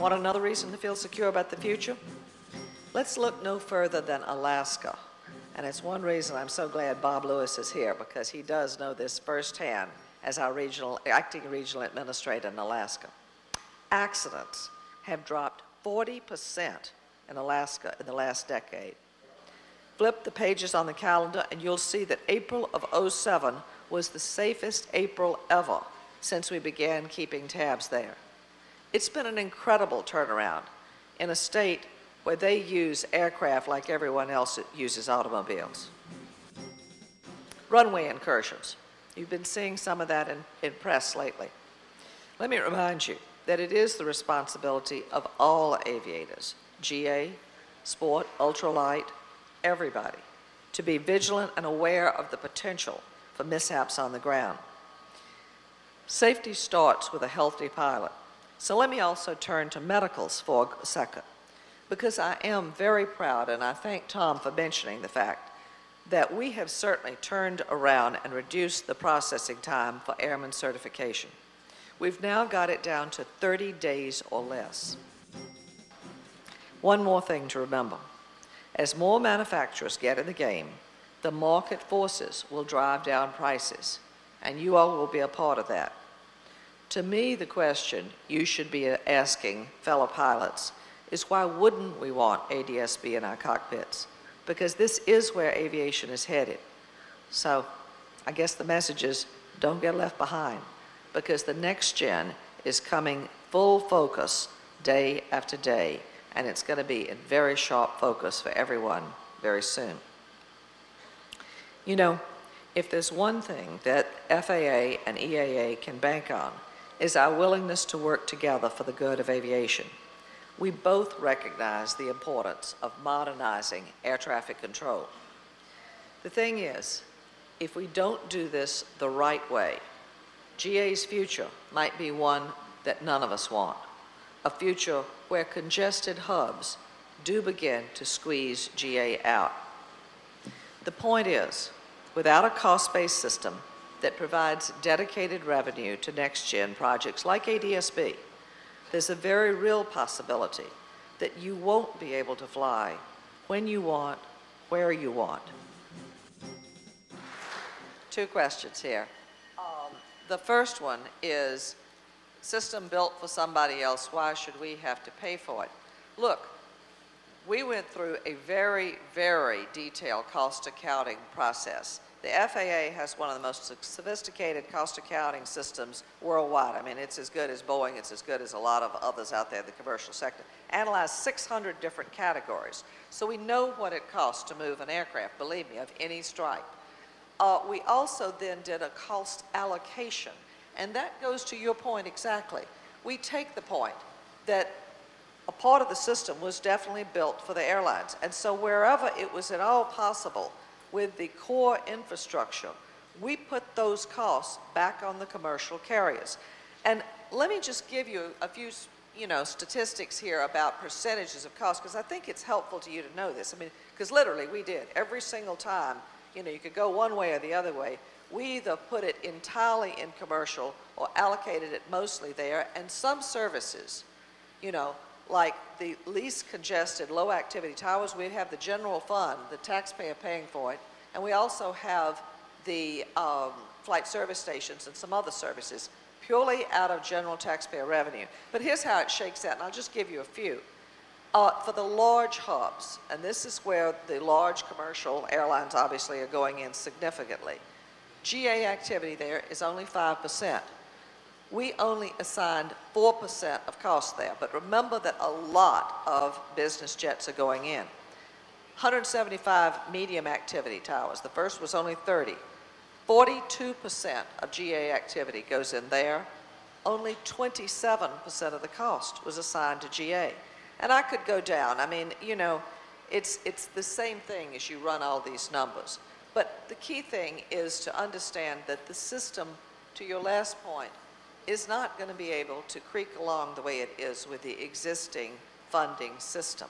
Want another reason to feel secure about the future? Let's look no further than Alaska. And it's one reason I'm so glad Bob Lewis is here, because he does know this firsthand as our acting regional administrator in Alaska. Accidents have dropped 40% in Alaska in the last decade. Flip the pages on the calendar and you'll see that April of '07 was the safest April ever since we began keeping tabs there. It's been an incredible turnaround in a state where they use aircraft like everyone else uses automobiles. Runway incursions. You've been seeing some of that in press lately. Let me remind you that it is the responsibility of all aviators, GA, sport, ultralight, everybody, to be vigilant and aware of the potential for mishaps on the ground. Safety starts with a healthy pilot. So let me also turn to medicals for a second, because I am very proud, and I thank Tom for mentioning the fact that we have certainly turned around and reduced the processing time for airman certification. We've now got it down to 30 days or less. One more thing to remember. As more manufacturers get in the game, the market forces will drive down prices, and you all will be a part of that. To me, the question you should be asking fellow pilots is, why wouldn't we want ADS-B in our cockpits? Because this is where aviation is headed. So I guess the message is, don't get left behind, because the next gen is coming full focus day after day, and it's going to be in very sharp focus for everyone very soon. You know, if there's one thing that FAA and EAA can bank on, is our willingness to work together for the good of aviation. We both recognize the importance of modernizing air traffic control. The thing is, if we don't do this the right way, GA's future might be one that none of us want, a future where congested hubs do begin to squeeze GA out. The point is, without a cost-based system that provides dedicated revenue to next-gen projects like ADS-B, there's a very real possibility that you won't be able to fly when you want, where you want. Two questions here. The first one is, system built for somebody else, why should we have to pay for it? Look, we went through a very, very detailed cost accounting process. The FAA has one of the most sophisticated cost accounting systems worldwide. I mean, it's as good as Boeing, it's as good as a lot of others out there in the commercial sector. Analyzed 600 different categories. So we know what it costs to move an aircraft, believe me, of any stripe. We also then did a cost allocation, and that goes to your point exactly. We take the point that a part of the system was definitely built for the airlines, and so wherever it was at all possible with the core infrastructure, we put those costs back on the commercial carriers. And let me just give you a few statistics here about percentages of cost, because I think it's helpful to you to know this. I mean, because literally we did. Every single time, you could go one way or the other way. We either put it entirely in commercial or allocated it mostly there, and some services, like the least congested, low activity towers, we have the general fund, the taxpayer paying for it, and we also have the flight service stations and some other services purely out of general taxpayer revenue. But here's how it shakes out, and I'll just give you a few. For the large hubs, and this is where the large commercial airlines obviously are going in significantly, GA activity there is only 5%. We only assigned 4% of cost there, but remember that a lot of business jets are going in. 175 medium activity towers. The first was only 30. 42% of GA activity goes in there. Only 27% of the cost was assigned to GA. And I could go down. I mean, it's the same thing as you run all these numbers. But the key thing is to understand that the system, to your last point, is not going to be able to creak along the way it is with the existing funding system.